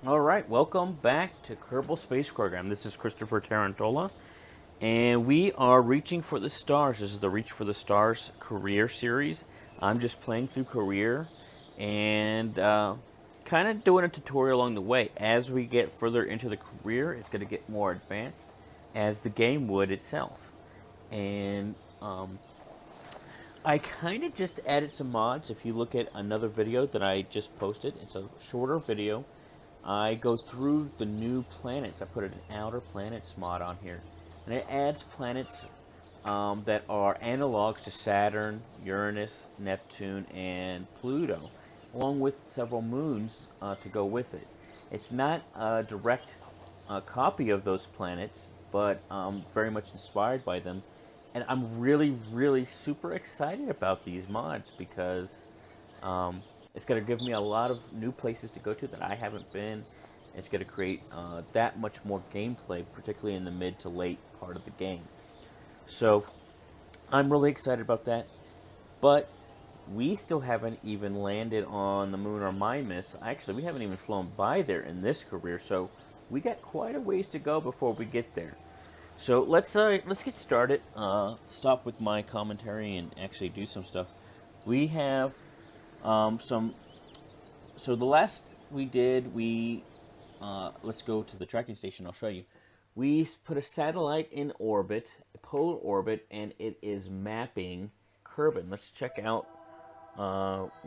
Alright, welcome back to Kerbal Space Program. This is Christopher Tarantola, and we are reaching for the stars. This is the Reach for the Stars career series. I'm just playing through career and kind of doing a tutorial along the way. As we get further into the career, it's going to get more advanced as the game would itself. And I kind of just added some mods. If you look at another video that I just posted, it's a shorter video. I go through the new planets. I put an outer planets mod on here, and it adds planets that are analogs to Saturn, Uranus, Neptune, and Pluto, along with several moons to go with it. It's not a direct copy of those planets, but very much inspired by them, and I'm really super excited about these mods because it's going to give me a lot of new places to go to that I haven't been. It's going to create that much more gameplay, particularly in the mid to late part of the game. So I'm really excited about that. But we still haven't even landed on the moon or Minimus. Actually, we haven't even flown by there in this career. So we got quite a ways to go before we get there. So let's get started. Stop with my commentary and actually do some stuff. We have so the last we did, let's go to the tracking station. I'll show you. We put a satellite in orbit, a polar orbit, and it is mapping Kerbal. Let's check out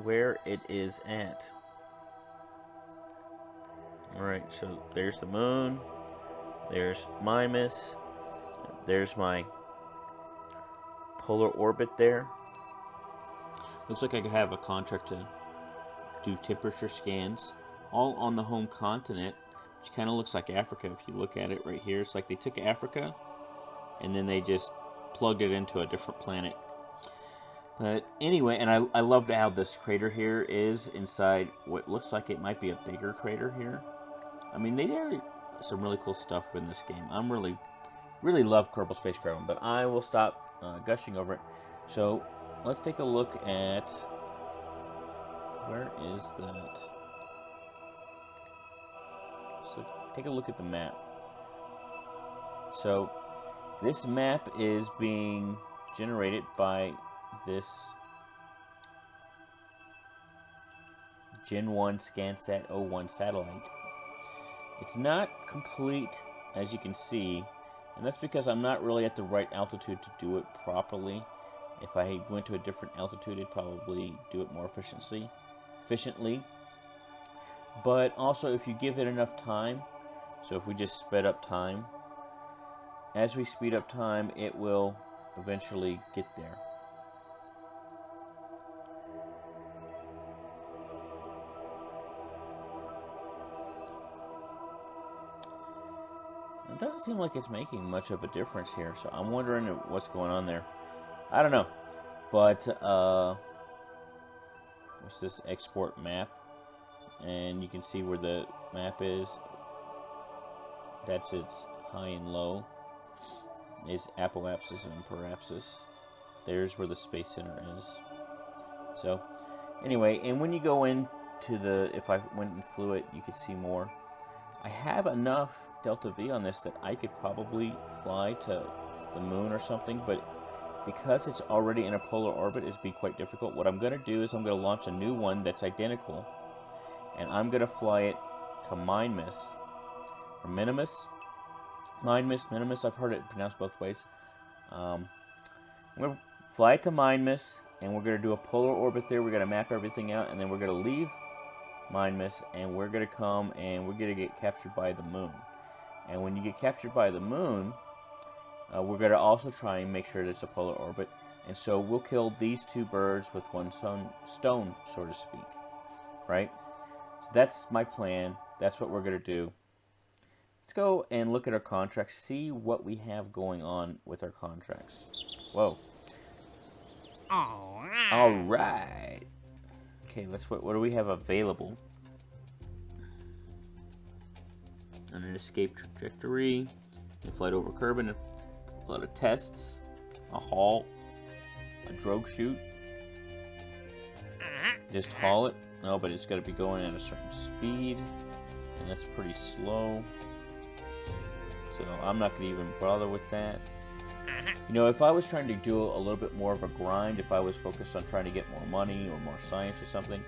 where it is at. Alright, so there's the moon, there's Minimus, there's my polar orbit there. Looks like I could have a contract to do temperature scans, all on the home continent, which kind of looks like Africa if you look at it right here. It's like they took Africa and then they just plugged it into a different planet. But anyway, and I love how this crater here is inside what looks like it might be a bigger crater here. I mean, they did some really cool stuff in this game. I'm really love Kerbal Space Program, but I will stop gushing over it. So let's take a look at, where is that? So take a look at the map. So this map is being generated by this Gen 1 ScanSat 01 satellite. It's not complete, as you can see, and that's because I'm not really at the right altitude to do it properly. If I went to a different altitude, it'd probably do it more efficiently. But also, if you give it enough time, so if we just sped up time, as we speed up time, it will eventually get there. It doesn't seem like it's making much of a difference here, so I'm wondering what's going on there. I don't know, but what's this? Export map, and you can see where the map is. That's its high and low. Is apoapsis and periapsis. There's where the Space Center is. So anyway, and when you go into the, if I went and flew it, you could see more. I have enough delta V on this that I could probably fly to the moon or something, but because it's already in a polar orbit, it'd be quite difficult. What I'm going to do is I'm going to launch a new one that's identical, and I'm going to fly it to Minimus, or Minimus. Minimus, I've heard it pronounced both ways. I'm going to fly it to Minimus, and we're going to do a polar orbit there. We're going to map everything out, and then we're going to leave Minimus, and we're going to come and we're going to get captured by the moon. And when you get captured by the moon, we're going to also try and make sure that it's a polar orbit. And so we'll kill these two birds with one stone, so to speak. Right? So that's my plan. That's what we're going to do. Let's go and look at our contracts, see what we have going on with our contracts. Whoa. Alright. Okay, what do we have available? An escape trajectory, a flight over Kerbal, a lot of tests, a haul, a drogue chute. Just haul it. No, but it's got to be going at a certain speed. and that's pretty slow. So I'm not going to even bother with that. You know, if I was trying to do a little bit more of a grind, if I was focused on trying to get more money or more science or something,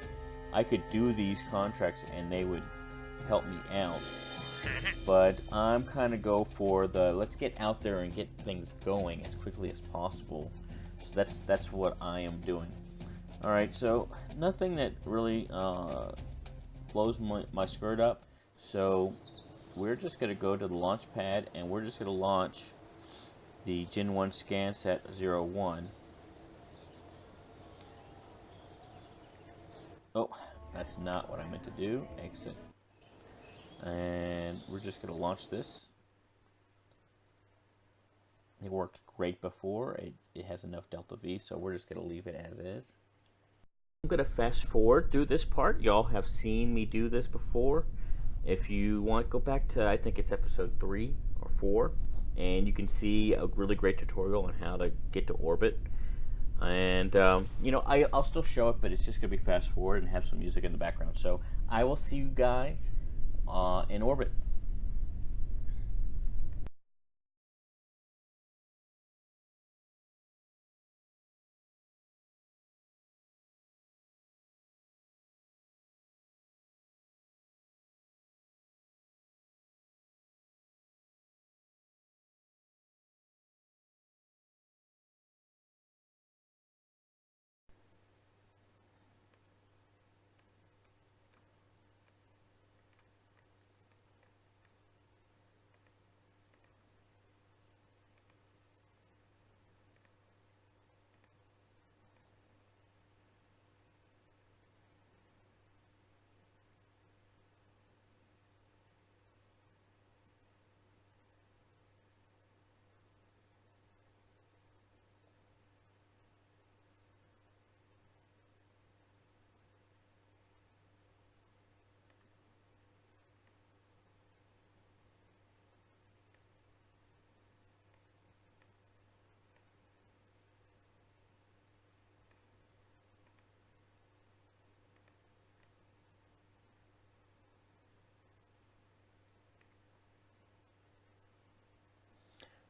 I could do these contracts and they would help me out. But I'm kind of go for the let's get out there and get things going as quickly as possible. So that's what I am doing. All right, so nothing that really blows my skirt up. So we're just going to go to the launch pad and we're just going to launch the Gen 1 Scansat 01. Oh, that's not what I meant to do. Exit. And we're just going to launch this. It worked great before. It has enough Delta V, so we're just going to leave it as is. I'm going to fast forward through this part. Y'all have seen me do this before. If you want, go back to, I think it's episode 3 or 4, and you can see a really great tutorial on how to get to orbit. And, you know, I'll still show it, but it's just going to be fast forward and have some music in the background. So I will see you guys in orbit.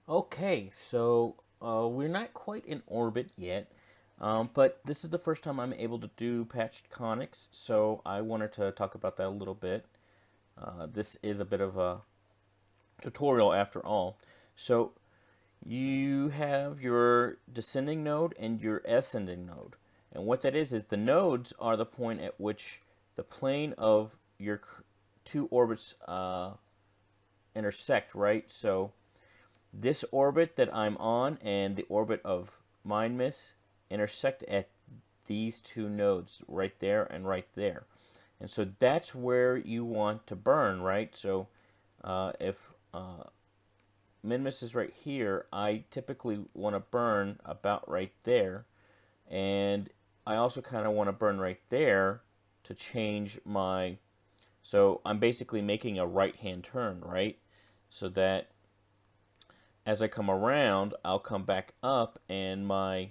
Okay, so we're not quite in orbit yet, but this is the first time I'm able to do patched conics, so I wanted to talk about that a little bit. This is a bit of a tutorial after all. So you have your descending node and your ascending node, and what that is the nodes are the point at which the plane of your two orbits intersect, right? So this orbit that I'm on and the orbit of Minimus intersect at these two nodes right there and right there. And so that's where you want to burn, right? So if Minimus is right here, I typically want to burn about right there. And I also kind of want to burn right there to change my... So I'm basically making a right-hand turn, right? So that as I come around, I'll come back up, and my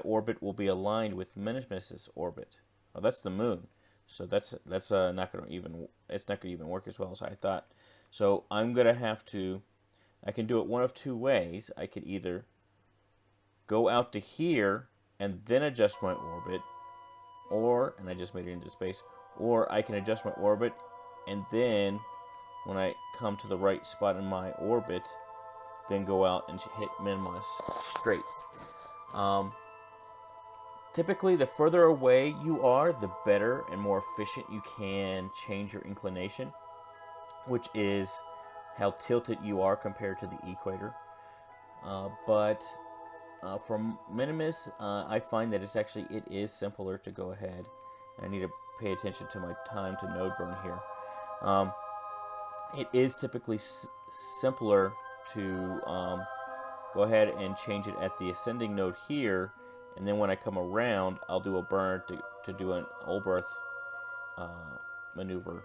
orbit will be aligned with Minimus's orbit. Oh, that's the moon. So that's not going to even work as well as I thought. So I'm going to have to. I can do it one of two ways. I could either go out to here and then adjust my orbit, and I just made it into space, or I can adjust my orbit, and then when I come to the right spot in my orbit, then go out and hit Minimus straight. Typically, the further away you are, the better and more efficient you can change your inclination, which is how tilted you are compared to the equator. But from Minimus, I find that it is simpler to go ahead. And I need to pay attention to my time to node burn here. It is typically simpler to go ahead and change it at the ascending node here, and then when I come around, I'll do a burn to do an Olberth maneuver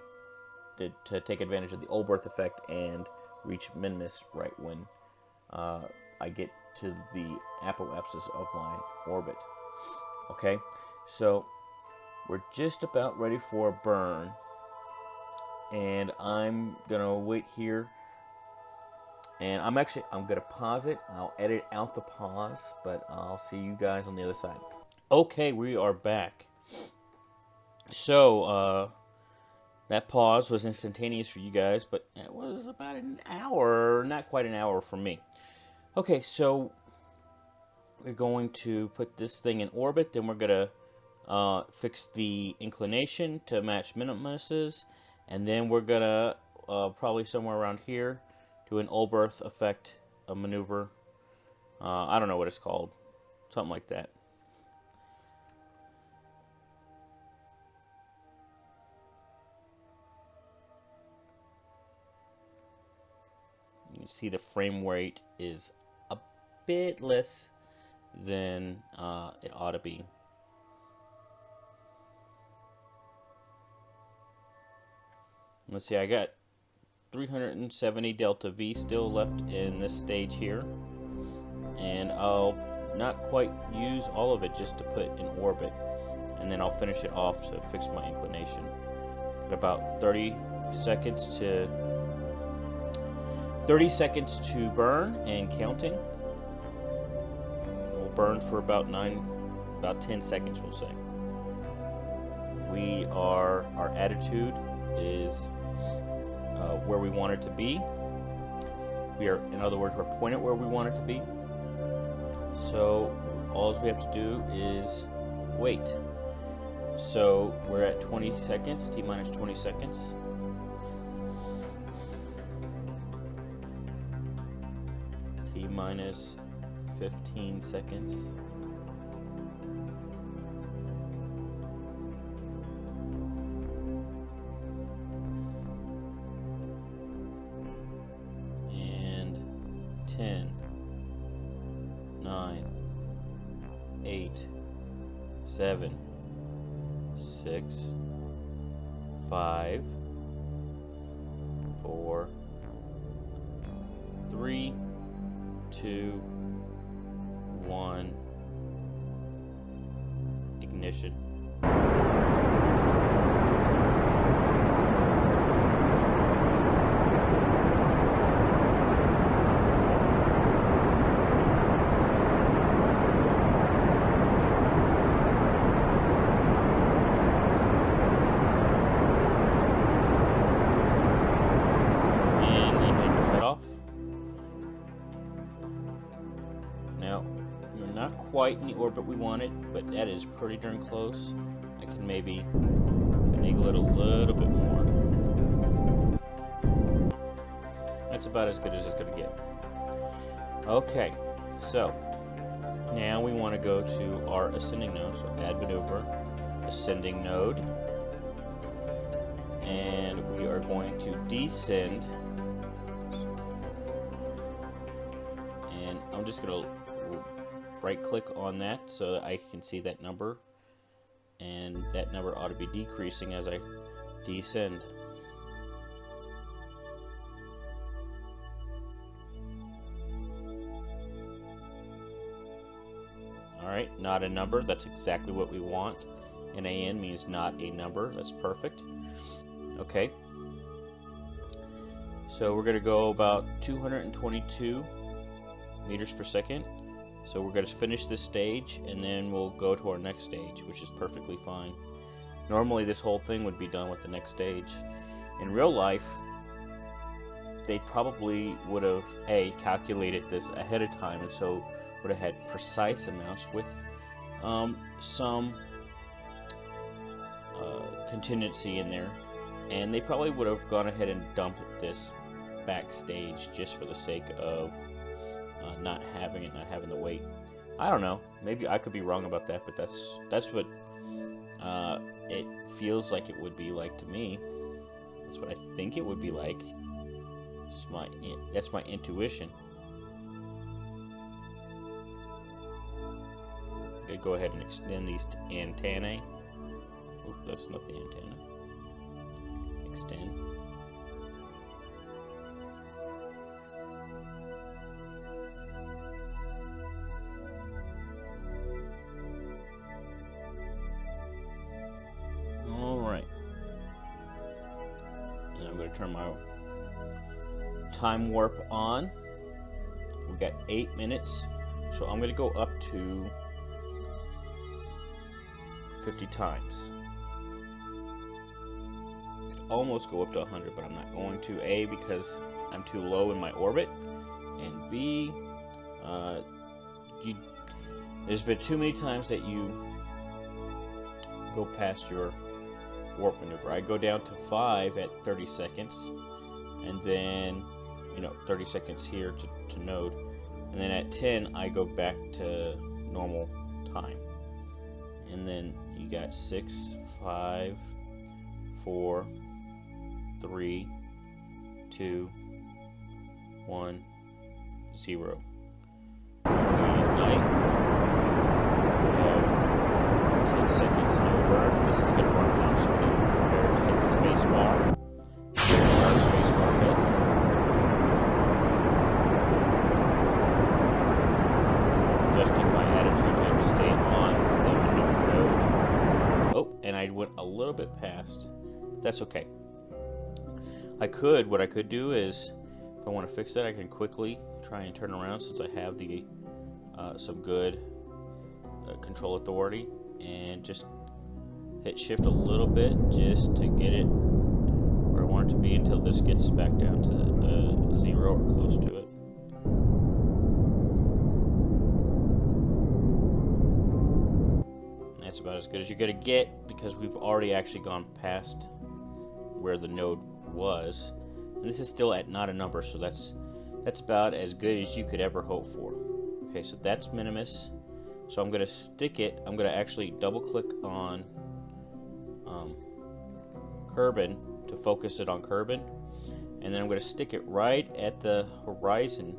to take advantage of the Olberth effect and reach Minimus right when I get to the apoapsis of my orbit. Okay, so we're just about ready for a burn. and I'm gonna wait here. And I'm gonna pause it. I'll edit out the pause, but I'll see you guys on the other side. Okay, we are back. So, that pause was instantaneous for you guys, but it was about an hour, not quite an hour for me. Okay, so we're going to put this thing in orbit, then we're going to fix the inclination to match Minimus's, and then we're going to, probably somewhere around here, do an Olberth effect, a maneuver. I don't know what it's called. Something like that. You can see the frame rate is a bit less than it ought to be. Let's see, I got 370 delta V still left in this stage here, and I'll not quite use all of it just to put in orbit, and then I'll finish it off to fix my inclination. Got about 30 seconds to burn and counting. We'll burn for about 10 seconds, we'll say. Our attitude is where we want it to be. In other words, we're pointed where we want it to be. So all we have to do is wait. So we're at 20 seconds, T minus 20 seconds. T minus 15 seconds. And 10, 9, 8, 7, 6, 5, 4, 3, 2, 1, ignition. Quite in the orbit we wanted, but that is pretty darn close. I can maybe finagle it a little bit more. That's about as good as it's going to get. Okay, so now we want to go to our ascending node. So add maneuver, ascending node, and we are going to descend. And I'm just going to right click on that so that I can see that number, and that number ought to be decreasing as I descend. Alright, not a number. That's exactly what we want. NaN means not a number. That's perfect. Okay. So we're going to go about 222 meters per second. So we're going to finish this stage, and then we'll go to our next stage, which is perfectly fine. Normally this whole thing would be done with the next stage. In real life, they probably would have, calculated this ahead of time, and so would have had precise amounts with some contingency in there. And they probably would have gone ahead and dumped this backstage just for the sake of not having the weight. I don't know. Maybe I could be wrong about that, but that's what it feels like it would be like to me. That's what I think it would be like. That's my intuition. I'm gonna go ahead and extend these antennae. Oop, that's not the antenna. Extend. turn my time warp on. We got 8 minutes, so I'm going to go up to 50 times. Could almost go up to 100, but I'm not going to. A, because I'm too low in my orbit, and B, there's been too many times that you go past your warp maneuver. I go down to 5 at 30 seconds, and then 30 seconds here to node, and then at 10 I go back to normal time. And then you got 6, 5, 4, 3, 2, 1, 0. Reignite. We have 10 seconds no burn. This is going to run out, so we prepare to hit the space bar. Here's our space bar hit. Adjusting my attitude to stay on the maneuver node. Oh, and I went a little bit past. That's okay. What I could do is, if I want to fix that, I can quickly try and turn around since I have the some good control authority, and just hit shift a little bit just to get it where I want it to be until this gets back down to 0 or close to it. That's about as good as you're going to get, because we've already actually gone past where the node was, and this is still at not a number, so that's about as good as you could ever hope for. Okay, so that's Minimus. So I'm going to stick it. I'm going to actually double click on Kerbal to focus it on Kerbal, and then I'm going to stick it right at the horizon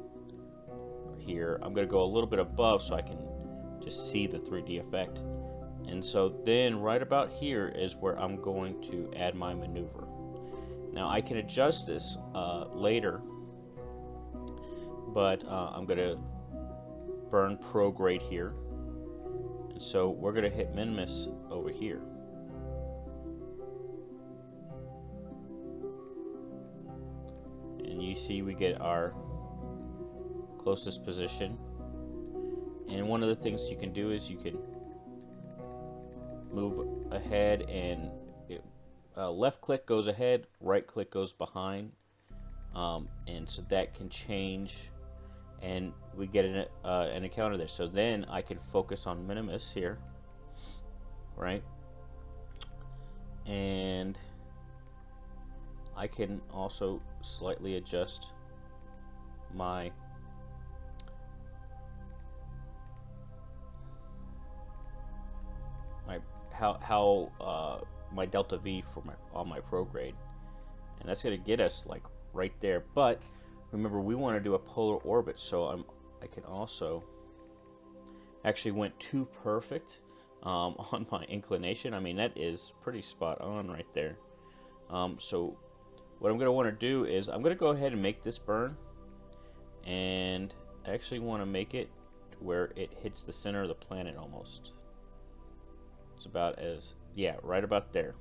here. I'm going to go a little bit above so I can just see the 3D effect. And so then right about here is where I'm going to add my maneuver. Now I can adjust this later, but I'm going to burn prograde here. And so we're going to hit Minimus over here. And you see we get our closest position. And one of the things you can do is you can move ahead, and left click goes ahead, right click goes behind, and so that can change, and we get an encounter there. So then I can focus on Minimus here, right? And I can also slightly adjust my my delta V for on my prograde, and that's going to get us like right there. But remember, we want to do a polar orbit, so I can also actually went too perfect on my inclination. I mean, that is pretty spot on right there. So what I'm going to want to do is I'm going to go ahead and make this burn, and I actually want to make it to where it hits the center of the planet almost. It's about as, yeah, right about there.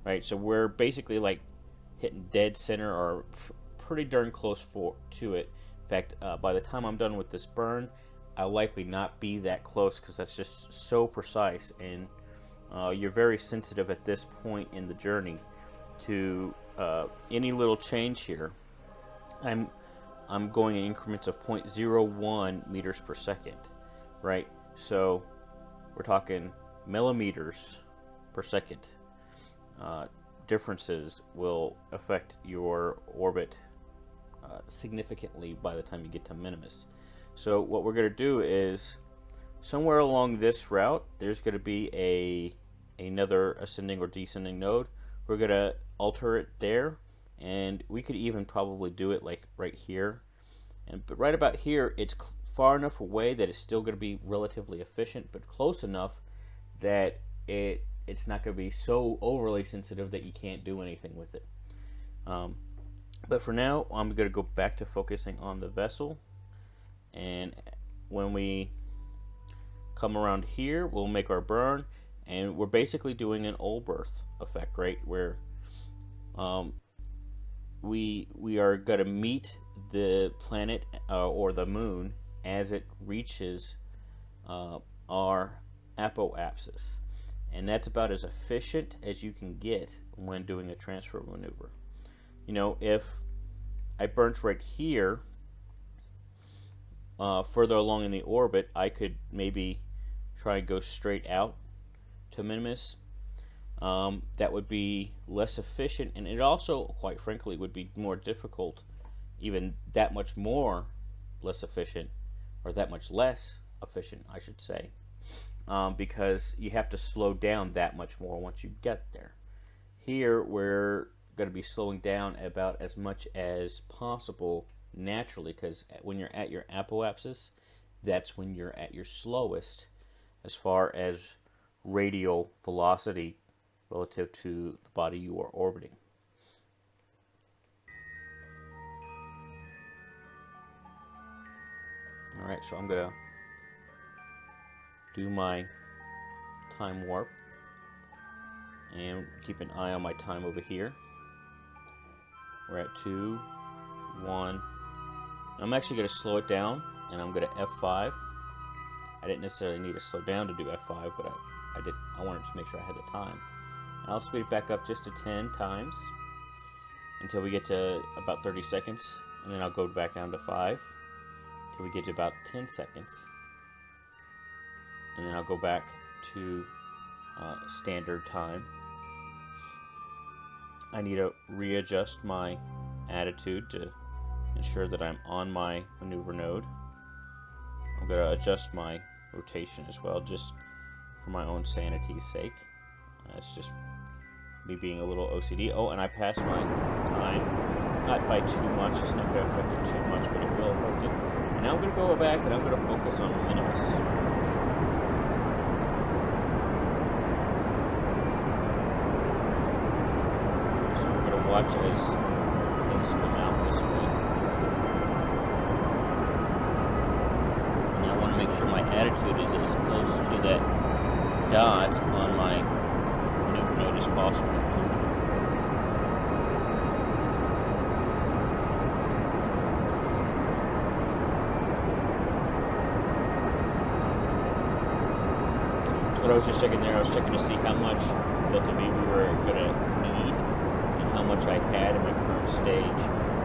Right, so we're basically like hitting dead center, or pretty darn close to it. In fact, by the time I'm done with this burn, I'll likely not be that close, because that's just so precise, and you're very sensitive at this point in the journey to any little change here. I'm going in increments of 0.01 meters per second, right? So we're talking millimeters per second. Differences will affect your orbit significantly by the time you get to Minimus. So what we're going to do is, somewhere along this route, there's going to be another ascending or descending node. We're going to alter it there, and we could even probably do it like right here. But right about here, it's far enough away that it's still going to be relatively efficient, but close enough that it's not going to be so overly sensitive that you can't do anything with it. But for now, I'm going to go back to focusing on the vessel, and when we come around here, we'll make our burn, and we're basically doing an Olberth effect, right, where we are going to meet the planet or the moon as it reaches our apoapsis, and that's about as efficient as you can get when doing a transfer maneuver. You know, if I burnt right here, further along in the orbit, I could maybe try and go straight out to Minimus. That would be less efficient, and it also, quite frankly, would be more difficult, even that much more less efficient, or that much less efficient, I should say, because you have to slow down that much more once you get there. Here, we're going to be slowing down about as much as possible naturally, because when you're at your apoapsis, that's when you're at your slowest as far as radial velocity relative to the body you are orbiting. Alright, so I'm going to do my time warp and keep an eye on my time over here. We're at 2, 1. I'm actually going to slow it down, and I'm going to F5. I didn't necessarily need to slow down to do F5, but I wanted to make sure I had the time. And I'll speed it back up just to 10 times until we get to about 30 seconds, and then I'll go back down to 5 until we get to about 10 seconds, and then I'll go back to standard time. I need to readjust my attitude to ensure that I'm on my maneuver node. I'm going to adjust my rotation as well, just for my own sanity's sake. It's just me being a little OCD. Oh, and I passed my time. Not by too much. It's not going to affect it too much, but it will affect it. And now I'm going to go back and I'm going to focus on Minimus. So I'm going to watch as things come out this way. And I want to make sure my attitude is as close to that dot on my maneuver node as possible. So what I was just checking there, I was checking to see how much delta V we were going to need and how much I had in my current stage,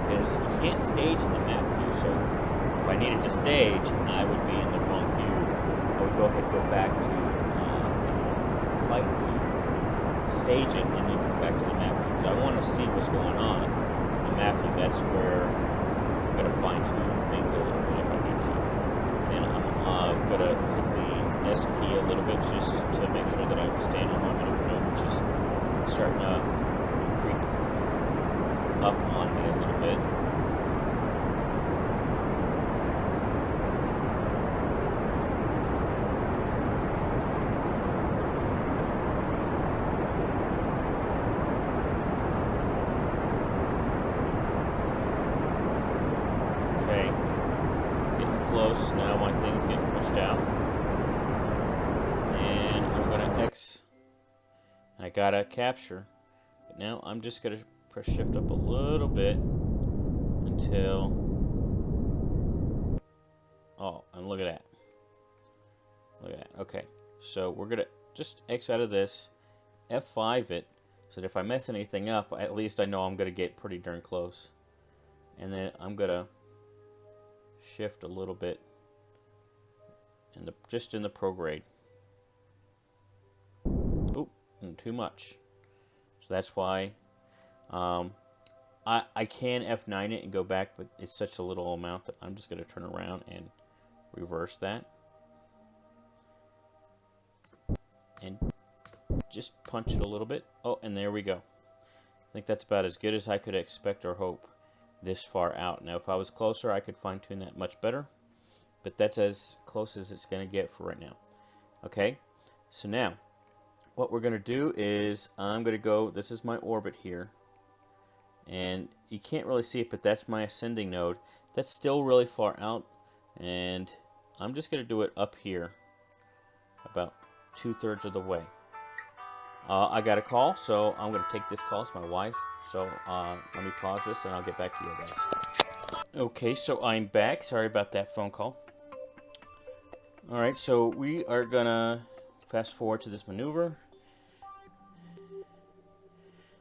because you can't stage in the map view. So if I needed to stage, I would be in the wrong view. I would go ahead and go back to the flight view, stage it, and then come back to the map view. Because I want to see what's going on in the map view. That's where I'm going to fine-tune things a little bit if I need to. And I'm going to hit the S key a little bit just to make sure that I'm staying on my maneuver node, which is starting to creep up on me a little bit. Okay, getting close now. My thing's getting pushed out. X, I gotta capture, but now I'm just gonna press shift up a little bit until, oh, and look at that, okay, so we're gonna just X out of this, F5 it, so that if I mess anything up, at least I know I'm gonna get pretty darn close, and then I'm gonna shift a little bit just in the prograde. Too much, so that's why I can F9 it and go back, but it's such a little amount that I'm just going to turn around and reverse that and just punch it a little bit. Oh, and there we go. I think that's about as good as I could expect or hope this far out. Now if I was closer, I could fine-tune that much better, but that's as close as it's going to get for right now. Okay, so now what we're going to do is I'm going to go, this is my orbit here, and you can't really see it, but that's my ascending node. That's still really far out, and I'm just going to do it up here about 2/3 of the way. I got a call, so I'm going to take this call. It's my wife. So let me pause this, and I'll get back to you guys. Okay, so I'm back. Sorry about that phone call. All right, so we are going to fast forward to this maneuver.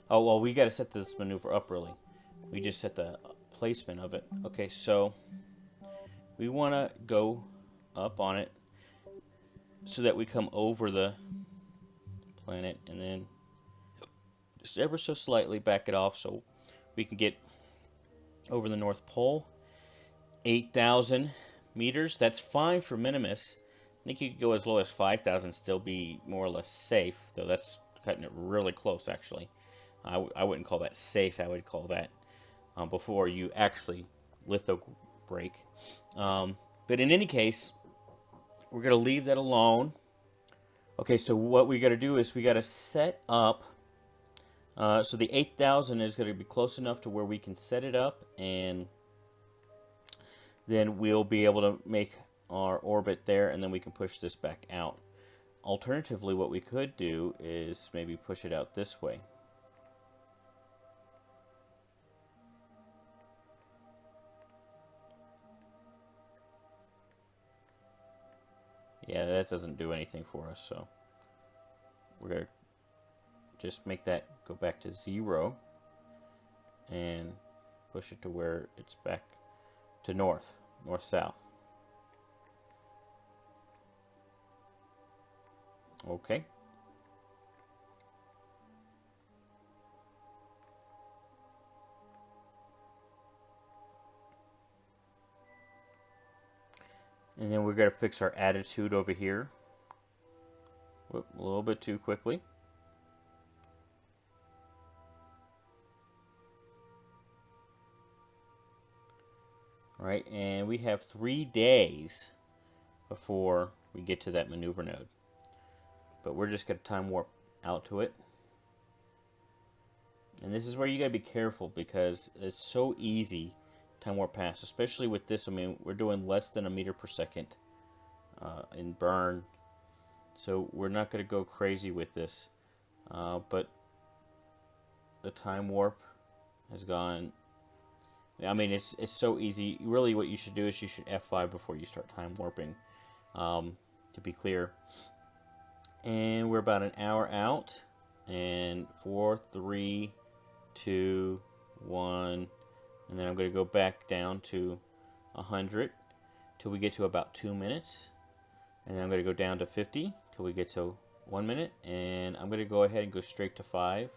Oh, well, we got to set this maneuver up, really. We just set the placement of it. Okay, so we want to go up on it so that we come over the planet, and then just ever so slightly back it off so we can get over the North Pole. 8,000 meters, that's fine for Minimus. I think you could go as low as 5,000, still be more or less safe, though that's cutting it really close, actually. I wouldn't call that safe, I would call that before you actually litho brake. But in any case, we're going to leave that alone. Okay, so what we got to do is we got to set up, so the 8,000 is going to be close enough to where we can set it up, and then we'll be able to make our orbit there, and then we can push this back out. Alternatively, what we could do is maybe push it out this way. Yeah, that doesn't do anything for us, so we're going to just make that go back to 0 and push it to where it's back to north-south. Okay. And then we're going to fix our attitude over here. Whoop, a little bit too quickly. All right, and we have 3 days before we get to that maneuver node. But we're just going to time warp out to it. And this is where you got to be careful, because it's so easy time warp past, especially with this. I mean, we're doing less than a meter per second in burn, so we're not going to go crazy with this. But the time warp has gone. I mean, it's so easy. Really, what you should do is you should F5 before you start time warping, to be clear. And we're about an hour out, and 4, 3, 2, 1. And then I'm going to go back down to 100 till we get to about 2 minutes. And then I'm going to go down to 50 till we get to 1 minute. And I'm going to go ahead and go straight to 5.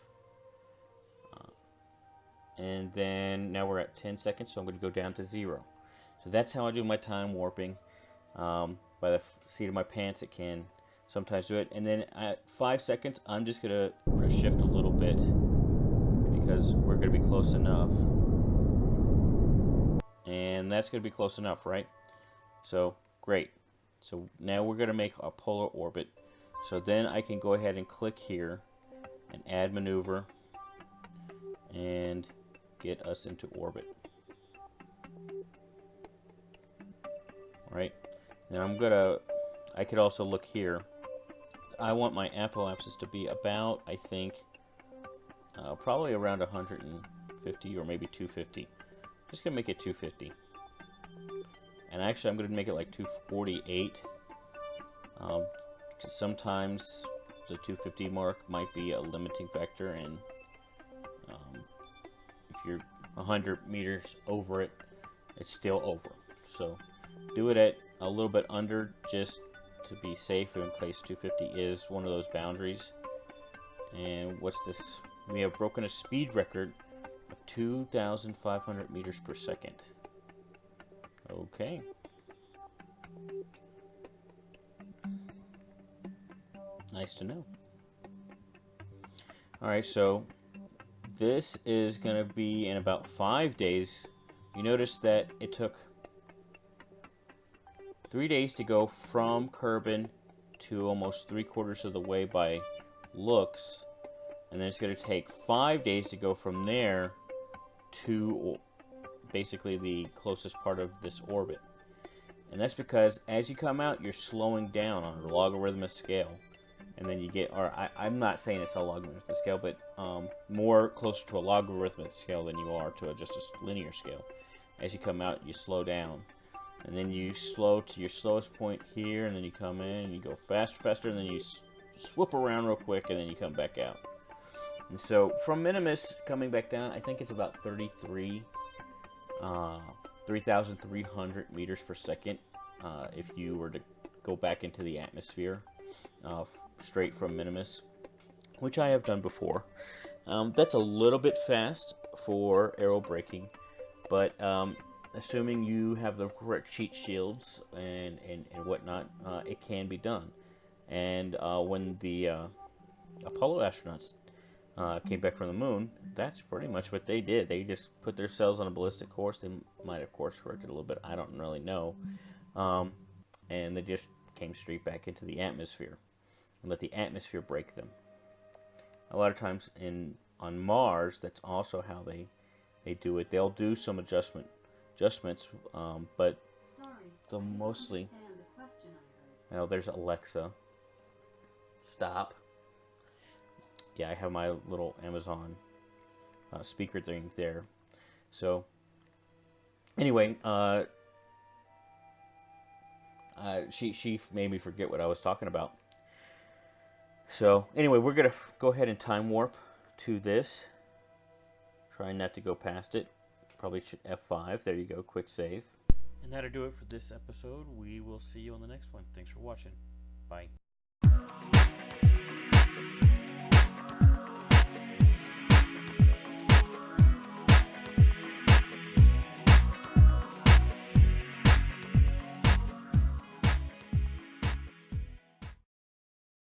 And then now we're at 10 seconds, so I'm going to go down to 0. So that's how I do my time warping. By the seat of my pants, it can sometimes do it. And then at 5 seconds, I'm just going to shift a little bit, because we're going to be close enough. And that's going to be close enough, right? So, great. So now we're going to make a polar orbit. So then I can go ahead and click here and add maneuver and get us into orbit. Right? Now I could also look here. I want my apoapsis to be about, I think, probably around 150 or maybe 250. Just going to make it 250. And actually, I'm going to make it like 248. Sometimes the 250 mark might be a limiting factor, and if you're 100 meters over it, it's still over. So do it at a little bit under, just to be safe in case 250 is one of those boundaries. And what's this? We have broken a speed record of 2,500 meters per second. Okay. Nice to know. Alright, so this is going to be in about 5 days. You notice that it took 3 days to go from Kerbal to almost 3/4 of the way by looks. And then it's going to take 5 days to go from there to basically the closest part of this orbit. And that's because as you come out, you're slowing down on a logarithmic scale. and then you get, or I'm not saying it's a logarithmic scale, but more closer to a logarithmic scale than you are to just a linear scale. As you come out, you slow down, and then you slow to your slowest point here, and then you come in and you go faster, faster, and then you swoop around real quick, and then you come back out. And so from Minimus coming back down, I think it's about 3,300 meters per second if you were to go back into the atmosphere straight from Minimus, which I have done before. That's a little bit fast for aero braking, but assuming you have the correct cheat shields and whatnot, it can be done. And when the Apollo astronauts came back from the moon, that's pretty much what they did. They just put themselves on a ballistic course. They might have course corrected a little bit. I don't really know. And they just came straight back into the atmosphere and let the atmosphere break them. A lot of times on Mars, that's also how they do it. They'll do some adjustments, but they'll mostly. Now there's Alexa. Stop. Yeah, I have my little Amazon speaker thing there. So anyway, she made me forget what I was talking about. So anyway, we're gonna go ahead and time warp to this. Try not to go past it. Probably should F5. There you go. Quick save. And that'll do it for this episode. We will see you on the next one. Thanks for watching. Bye.